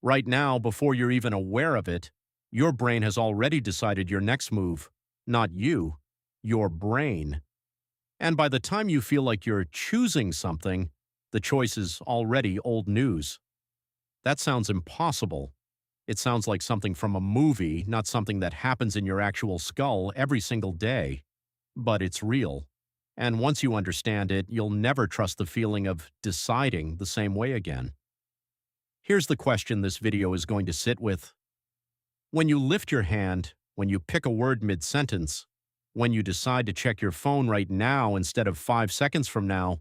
Right now, before you're even aware of it, your brain has already decided your next move. Not you, your brain. And by the time you feel like you're choosing something, the choice is already old news. That sounds impossible. It sounds like something from a movie, not something that happens in your actual skull every single day. But it's real. And once you understand it, you'll never trust the feeling of deciding the same way again. Here's the question this video is going to sit with. When you lift your hand, when you pick a word mid-sentence, when you decide to check your phone right now instead of 5 seconds from now,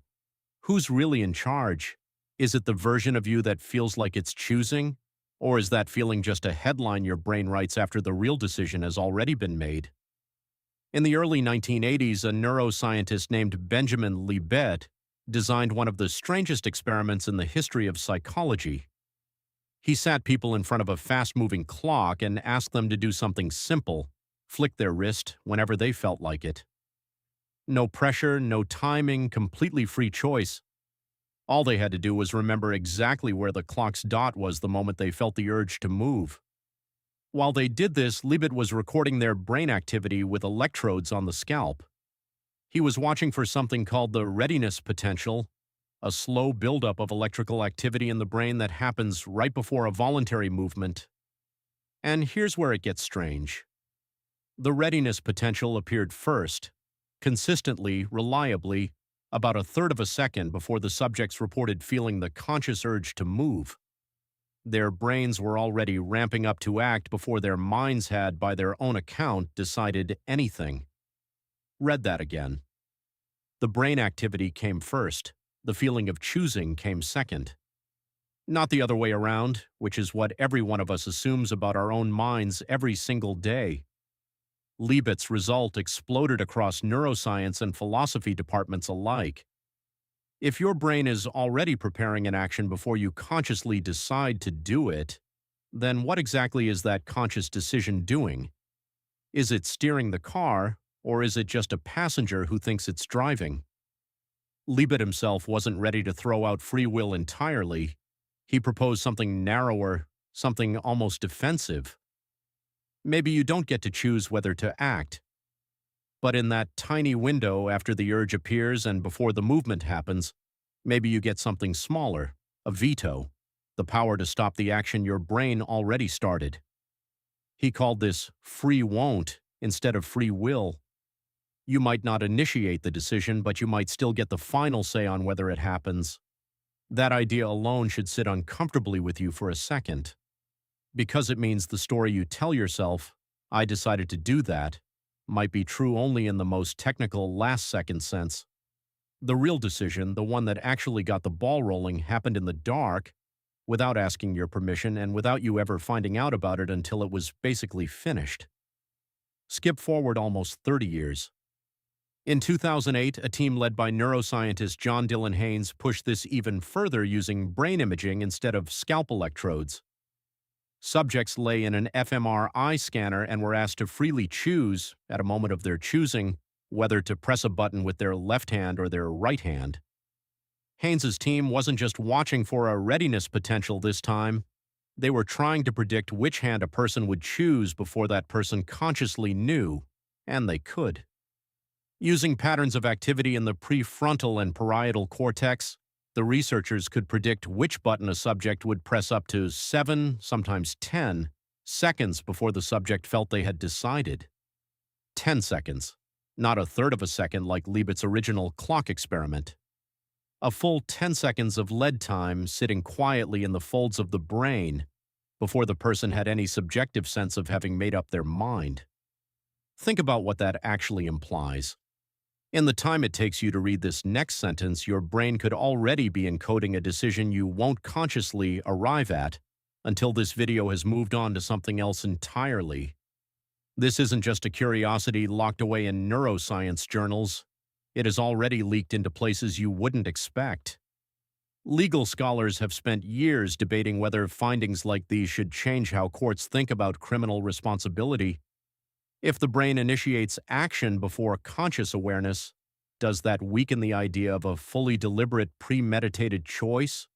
who's really in charge? Is it the version of you that feels like it's choosing? Or is that feeling just a headline your brain writes after the real decision has already been made? In the early 1980s, a neuroscientist named Benjamin Libet designed one of the strangest experiments in the history of psychology. He sat people in front of a fast-moving clock and asked them to do something simple, flick their wrist whenever they felt like it. No pressure, no timing, completely free choice. All they had to do was remember exactly where the clock's dot was the moment they felt the urge to move. While they did this, Libet was recording their brain activity with electrodes on the scalp. He was watching for something called the readiness potential, a slow buildup of electrical activity in the brain that happens right before a voluntary movement. And here's where it gets strange. The readiness potential appeared first, consistently, reliably, about a third of a second before the subjects reported feeling the conscious urge to move. Their brains were already ramping up to act before their minds had, by their own account, decided anything. Read that again. The brain activity came first. The feeling of choosing came second. Not the other way around, which is what every one of us assumes about our own minds every single day. Libet's result exploded across neuroscience and philosophy departments alike. If your brain is already preparing an action before you consciously decide to do it, then what exactly is that conscious decision doing? Is it steering the car, or is it just a passenger who thinks it's driving? Libet himself wasn't ready to throw out free will entirely. He proposed something narrower, something almost defensive. Maybe you don't get to choose whether to act. But in that tiny window after the urge appears and before the movement happens, maybe you get something smaller, a veto, the power to stop the action your brain already started. He called this free won't instead of free will. You might not initiate the decision, but you might still get the final say on whether it happens. That idea alone should sit uncomfortably with you for a second. Because it means the story you tell yourself, "I decided to do that," might be true only in the most technical last-second sense. The real decision, the one that actually got the ball rolling, happened in the dark, without asking your permission and without you ever finding out about it until it was basically finished. Skip forward almost 30 years. In 2008, a team led by neuroscientist John-Dylan Haynes pushed this even further using brain imaging instead of scalp electrodes. Subjects lay in an fMRI scanner and were asked to freely choose, at a moment of their choosing, whether to press a button with their left hand or their right hand. Haynes's team wasn't just watching for a readiness potential this time. They were trying to predict which hand a person would choose before that person consciously knew, and they could. Using patterns of activity in the prefrontal and parietal cortex, the researchers could predict which button a subject would press up to 7, sometimes 10, seconds before the subject felt they had decided. 10 seconds, not a third of a second like Libet's original clock experiment. A full 10 seconds of lead time sitting quietly in the folds of the brain before the person had any subjective sense of having made up their mind. Think about what that actually implies. In the time it takes you to read this next sentence, your brain could already be encoding a decision you won't consciously arrive at until this video has moved on to something else entirely. This isn't just a curiosity locked away in neuroscience journals. It has already leaked into places you wouldn't expect. Legal scholars have spent years debating whether findings like these should change how courts think about criminal responsibility. If the brain initiates action before conscious awareness, does that weaken the idea of a fully deliberate, premeditated choice?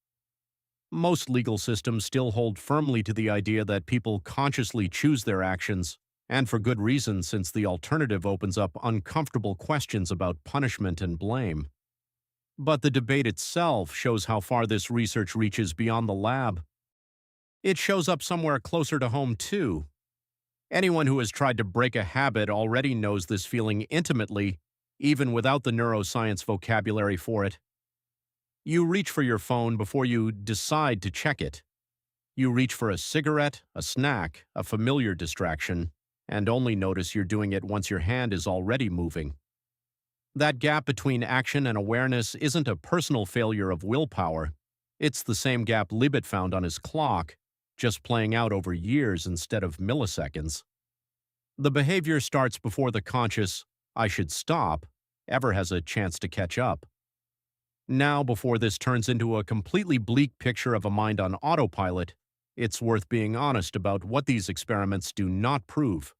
Most legal systems still hold firmly to the idea that people consciously choose their actions, and for good reason, since the alternative opens up uncomfortable questions about punishment and blame. But the debate itself shows how far this research reaches beyond the lab. It shows up somewhere closer to home, too. Anyone who has tried to break a habit already knows this feeling intimately, even without the neuroscience vocabulary for it. You reach for your phone before you decide to check it. You reach for a cigarette, a snack, a familiar distraction, and only notice you're doing it once your hand is already moving. That gap between action and awareness isn't a personal failure of willpower. It's the same gap Libet found on his clock, just playing out over years instead of milliseconds. The behavior starts before the conscious, "I should stop," ever has a chance to catch up. Now, before this turns into a completely bleak picture of a mind on autopilot, it's worth being honest about what these experiments do not prove.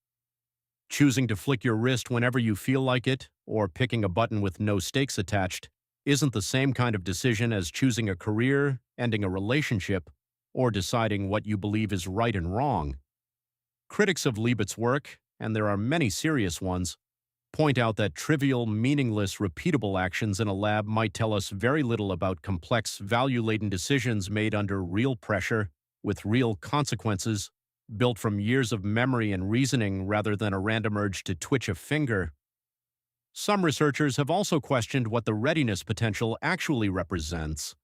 Choosing to flick your wrist whenever you feel like it, or picking a button with no stakes attached, isn't the same kind of decision as choosing a career, ending a relationship, or deciding what you believe is right and wrong. Critics of Libet's work, and there are many serious ones, point out that trivial, meaningless, repeatable actions in a lab might tell us very little about complex, value-laden decisions made under real pressure, with real consequences, built from years of memory and reasoning rather than a random urge to twitch a finger. Some researchers have also questioned what the readiness potential actually represents.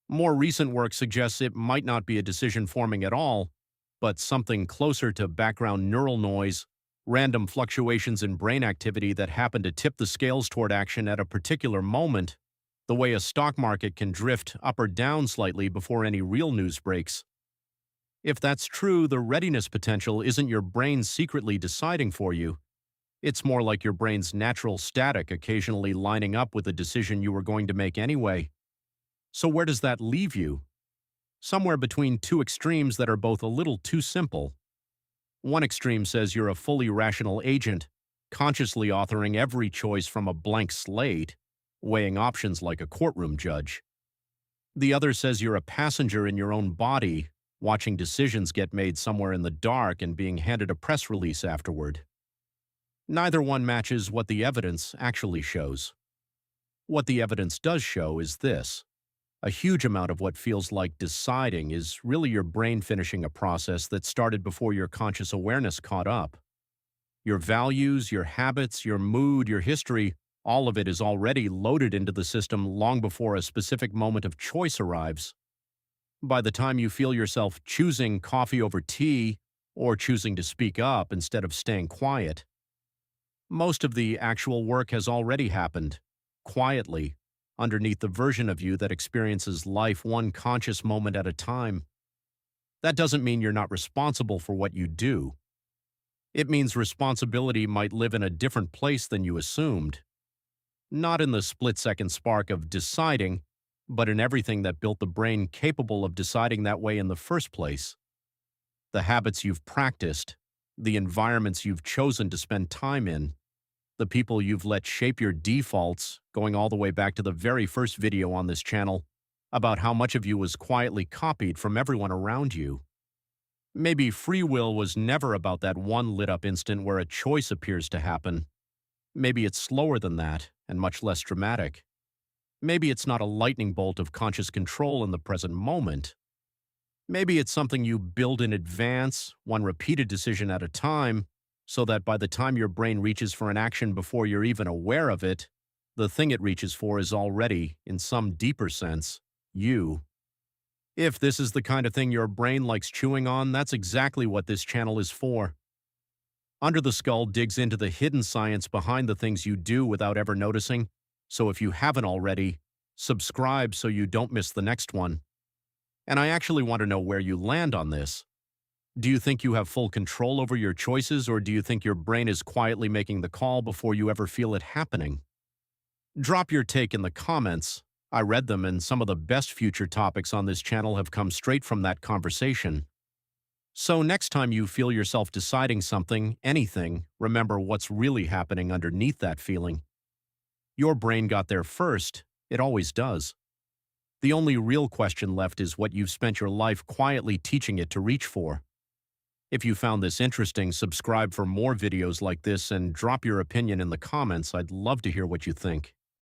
More recent work suggests it might not be a decision forming at all, but something closer to background neural noise, random fluctuations in brain activity that happen to tip the scales toward action at a particular moment, the way a stock market can drift up or down slightly before any real news breaks. If that's true, the readiness potential isn't your brain secretly deciding for you. It's more like your brain's natural static occasionally lining up with a decision you were going to make anyway. So where does that leave you? Somewhere between two extremes that are both a little too simple. One extreme says you're a fully rational agent, consciously authoring every choice from a blank slate, weighing options like a courtroom judge. The other says you're a passenger in your own body, watching decisions get made somewhere in the dark and being handed a press release afterward. Neither one matches what the evidence actually shows. What the evidence does show is this. A huge amount of what feels like deciding is really your brain finishing a process that started before your conscious awareness caught up. Your values, your habits, your mood, your history, all of it is already loaded into the system long before a specific moment of choice arrives. By the time you feel yourself choosing coffee over tea or choosing to speak up instead of staying quiet, most of the actual work has already happened, quietly, underneath the version of you that experiences life one conscious moment at a time. That doesn't mean you're not responsible for what you do. It means responsibility might live in a different place than you assumed. Not in the split-second spark of deciding, but in everything that built the brain capable of deciding that way in the first place. The habits you've practiced, the environments you've chosen to spend time in, the people you've let shape your defaults, going all the way back to the very first video on this channel, about how much of you was quietly copied from everyone around you. Maybe free will was never about that one lit-up instant where a choice appears to happen. Maybe it's slower than that, and much less dramatic. Maybe it's not a lightning bolt of conscious control in the present moment. Maybe it's something you build in advance, one repeated decision at a time, so that by the time your brain reaches for an action before you're even aware of it, the thing it reaches for is already, in some deeper sense, you. If this is the kind of thing your brain likes chewing on, that's exactly what this channel is for. Under the Skull digs into the hidden science behind the things you do without ever noticing, so if you haven't already, subscribe so you don't miss the next one. And I actually want to know where you land on this. Do you think you have full control over your choices, or do you think your brain is quietly making the call before you ever feel it happening? Drop your take in the comments. I read them, and some of the best future topics on this channel have come straight from that conversation. So next time you feel yourself deciding something, anything, remember what's really happening underneath that feeling. Your brain got there first. It always does. The only real question left is what you've spent your life quietly teaching it to reach for. If you found this interesting, subscribe for more videos like this and drop your opinion in the comments. I'd love to hear what you think.